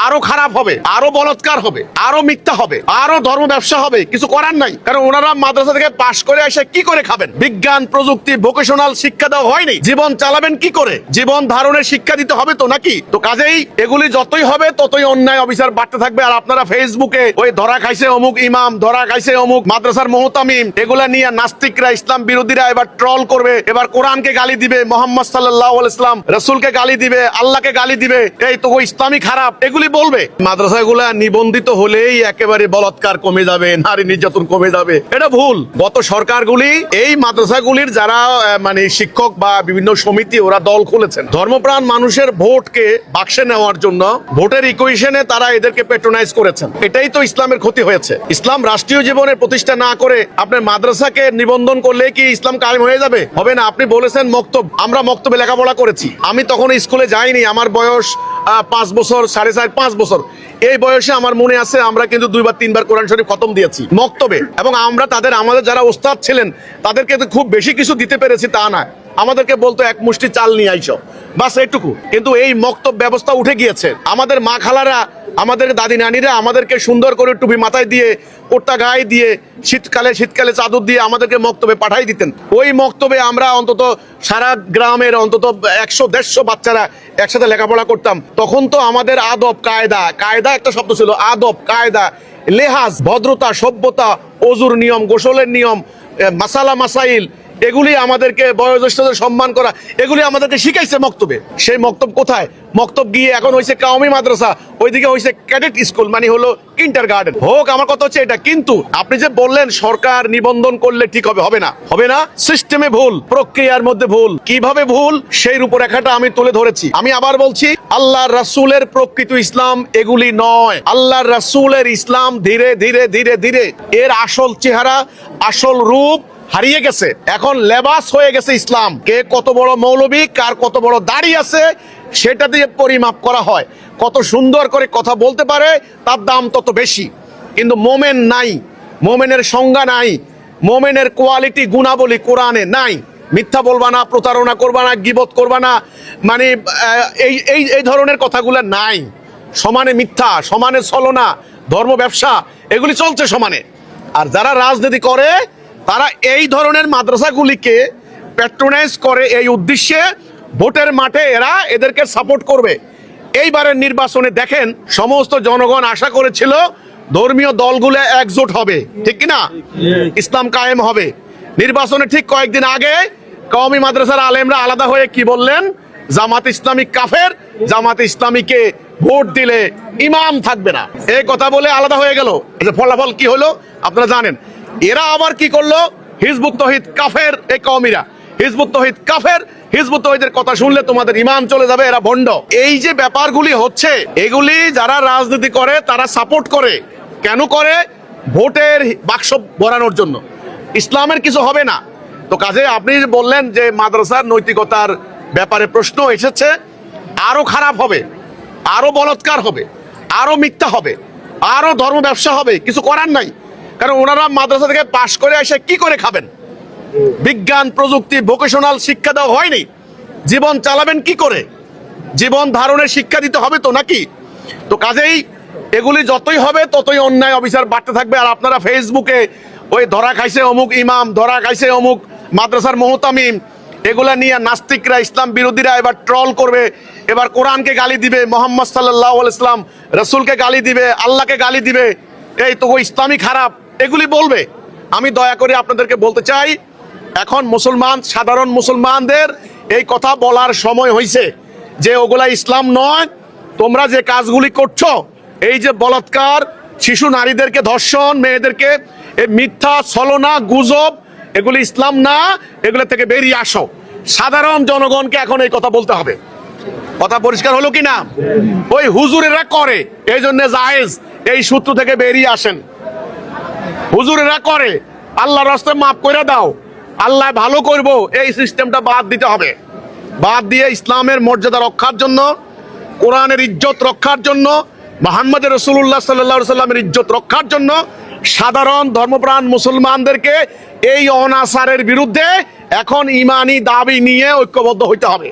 আরো খারাপ হবে, আরো বলৎকার হবে, আরো মিথ্যা হবে, আরো ধর্ম ব্যবসা হবে। কিছু করার নাই, কারণ ওনারা মাদ্রাসা থেকে পাশ করে এসে কি করে খাবেন? বিজ্ঞান প্রযুক্তি ভোকেশনাল শিক্ষা দেওয়া হয়নি। জীবন চালাবেন কি করে? জীবন ধারণের শিক্ষা দিতে হবে তো নাকি? তো কাজেই এগুলি যতই হবে ততই অন্যায় অবিচার বাড়তে থাকবে। আর আপনারা ফেসবুকে ওই ধরা খাইছে অমুক ইমাম, ধরা খাইছে অমুক মাদ্রাসার মুহতামিম, এগুলা নিয়ে নাস্তিকরা, ইসলাম বিরোধীরা এবার ট্রল করবে, এবার কোরআনকে গালি দিবে, মোহাম্মদ সাল্লাল্লাহু আলাইহি ওয়াসাল্লাম রাসূলকে গালি দিবে, আল্লাহকে গালি দিবে, এই তো ইসলামী খারাপ এগুলি বলবে। মাদ্রাসাগুলা নিবন্ধিত হলেই একেবারে বলাৎকার কমে যাবে, নারী নির্যাতন কমে যাবে, এটা ভুল। গত সরকারগুলি এই মাদ্রাসাগুলির যারা মানে শিক্ষক বা বিভিন্ন সমিতি, ওরা দল খুলেছেন ধর্মপ্রাণ মানুষের ভোটকে বাক্সে নেওয়ার জন্য। ভোটের ইকুয়েশনে তারা এদেরকে পেট্রোনাইজ করেছেন। এটাই তো ইসলামের ক্ষতি হয়েছে। ইসলাম রাষ্ট্রীয় জীবনের প্রতিষ্ঠা না করে আপনার মাদ্রাসাকে নিবন্ধন করলে কি ইসলাম কায়েম হয়ে যাবে? হবে না। আপনি বলেছেন মক্তব, আমরা মক্তবে লেখাপড়া করেছি। আমি তখন স্কুলে যাইনি, আমার বয়স 5 বছর, 4.5, 5 বছর। এই বয়সে আমার মনে আছে আমরা কিন্তু 2 বা 3 বার কোরআন শরীফ খতম দিয়েছি মক্তবে। এবং আমরা আমাদের যারা ওস্তাদ ছিলেন তাদেরকে খুব বেশি কিছু দিতে পেরেছি তা না। আমাদেরকে বলতো এক মুষ্টি চাল নিয়ে আইসো, বাস এইটুকু। কিন্তু এই মক্তব ব্যবস্থা উঠে গিয়েছে। আমাদের মা খালারা, আমাদের দাদি নানিরা আমাদেরকে সুন্দর করে টুপি মাথায় দিয়ে, কোট্টা গায়ে দিয়ে, শীতকালে চাদর দিয়ে আমাদেরকে মক্তবে পাঠাই দিতেন। ওই মক্তবে আমরা অন্তত সারা গ্রামের অন্তত 100-150 বাচ্চারা একসাথে লেখাপড়া করতাম। তখন তো আমাদের আদব কায়দা, কায়দা একটা শব্দ ছিল, আদব কায়দা, লেহাজ, ভদ্রতা, সভ্যতা, অজুর নিয়ম, গোসলের নিয়ম, মাসালা মাসাইল, এগুলি আমাদেরকে, বয়োজ্যেষ্ঠদের সম্মান করা, এগুলি আমাদেরকে শিখাইছে মক্তবে। সেই মক্তব কোথায়? মক্তব গিয়ে এখন হয়েছে কাওমি মাদ্রাসা, ওইদিকে হয়েছে ক্যাডেট স্কুল, মানে হলো কিন্ডারগার্টেন। হোক, আমার কথা হচ্ছে এটা। কিন্তু আপনি যে বললেন সরকার নিবন্ধন করলে ঠিক হবে, হবে না, হবে না। সিস্টেমে ভুল, প্রক্রিয়ার মধ্যে ভুল। কিভাবে ভুল সেই রূপরেখাটা আমি তুলে ধরেছি। আমি আবার বলছি, আল্লাহর রাসূলের প্রকৃত ইসলাম এগুলি নয়। আল্লাহর রাসূলের ইসলাম ধীরে ধীরে ধীরে ধীরে এর আসল চেহারা, আসল রূপ হারিয়ে গেছে। এখন লেবাস হয়ে গেছে ইসলাম। কে কত বড় মৌলবী, কার কত বড় দাড়ি আছে সেটা দিয়ে পরিমাপ করা হয়। কত সুন্দর করে কথা বলতে পারে তার দাম তত বেশি। কিন্তু মোমেন নাই, মোমেনের সংজ্ঞা নাই, মোমেনের কোয়ালিটি গুণাবলী কোরআনে নাই। মিথ্যা বলবা না, প্রতারণা করবা না, গীবত করবা না, মানে এই ধরনের কথাগুলো নাই। সমানে মিথ্যা, সমানে ছলনা, ধর্ম ব্যবসা এগুলি চলছে সমানে। আর যারা রাজনীতি করে তারা এই ধরনের মাদ্রাসাগুলিকে প্যাট্রোনাইজ করে এই উদ্দেশ্যে ভোটের মাঠে এরা এদেরকে সাপোর্ট করবে। এইবারের নির্বাচনে দেখেন সমস্ত জনগণ আশা করেছিল ধর্মীয় দলগুলো একজোট হবে, ঠিক কিনা, ইসলাম কায়েম হবে। নির্বাচনে ঠিক কয়েকদিন আগে কওমি মাদ্রাসার আলেমরা আলাদা হয়ে কি বললেন? জামাত ইসলামী কাফের, জামাত ইসলামীকে ভোট দিলে ইমাম থাকবে না, এই কথা বলে আলাদা হয়ে গেল। ফলাফল কি হলো আপনারা জানেন। এরা আবার কি করলো? হিজবুত তৌহিদ কাফের, এই কওমিরা হিজবুত তৌহিদ কাফের, হিজবুত তৌহিদের কথা শুনলে তোমাদের ইমান চলে যাবে, এরা ভণ্ড। এই যে ব্যাপারগুলি হচ্ছে, এগুলি যারা রাজনীতি করে তারা সাপোর্ট করে। কেন করে? ভোটের বাক্স ভরানোর জন্য। ইসলামের কিছু হবে না। তো কাজে আপনি বললেন যে মাদ্রাসার নৈতিকতার ব্যাপারে প্রশ্ন এসেছে, আরো খারাপ হবে, আরো বলৎকার হবে, আরো মিথ্যা হবে, আরো ধর্ম ব্যবসা হবে। কিছু করার নাই, কারণ ওনারা মাদ্রাসা থেকে পাশ করে এসে কি করে খাবেন? বিজ্ঞান প্রযুক্তি ভোকেশনাল শিক্ষা দেওয়া হয়নি। জীবন চালাবেন কি করে? জীবন ধারণের শিক্ষা দিতে হবে তো নাকি? তো কাজেই এগুলি যতই হবে ততই অন্যায় অবিচার বাড়তে থাকবে। আর আপনারা ফেসবুকে ওই ধরা খাইছে অমুক ইমাম, ধরা খাইছে অমুক মাদ্রাসার মুহতামিম, এগুলা নিয়ে নাস্তিকরা, ইসলাম বিরোধীরা এবার ট্রল করবে, এবার কোরআনকে গালি দিবে, মোহাম্মদ সাল্লাল্লাহু আলাইহি ওয়াসাল্লাম রাসূলকে গালি দিবে, আল্লাহকে গালি দিবে, এই তো ইসলামী খারাপ এগুলি বলবে। আমি দয়া করে আপনাদেরকে বলতে চাই, এখন মুসলমান, সাধারণ মুসলমানদের এই কথা বলার সময় হয়েছে যে ওগুলা ইসলাম নয়। তোমরা যে কাজগুলি করছো, এই যে বলাৎকার, শিশু নারীদেরকে ধর্ষণ, মেয়েদেরকে এই মিথ্যা ছলনা গুজব, এগুলি ইসলাম না। এগুলো থেকে বেরিয়ে আসো। সাধারণ জনগণকে এখন এই কথা বলতে হবে। কথা পরিষ্কার হলো কি না? ওই হুজুরেরা করে, এই জন্য জায়েজ, এই সূত্র থেকে বেরিয়ে আসেন। হুজুরেরা করে, আল্লাহর রাস্তায় মাফ করে দাও, আল্লাহ ভালো করব, এই সিস্টেমটা বাদ দিতে হবে। বাদ দিয়ে ইসলামের মর্যাদা রক্ষার জন্য, কোরআনের ইজ্জত রক্ষার জন্য, মুহাম্মদ রাসূলুল্লাহ সাল্লাল্লাহু আলাইহি সাল্লামের ইজ্জত রক্ষার জন্য সাধারণ ধর্মপ্রাণ মুসলমানদেরকে এই অনাচারের বিরুদ্ধে এখন ইমানি দাবি নিয়ে ঐক্যবদ্ধ হইতে হবে।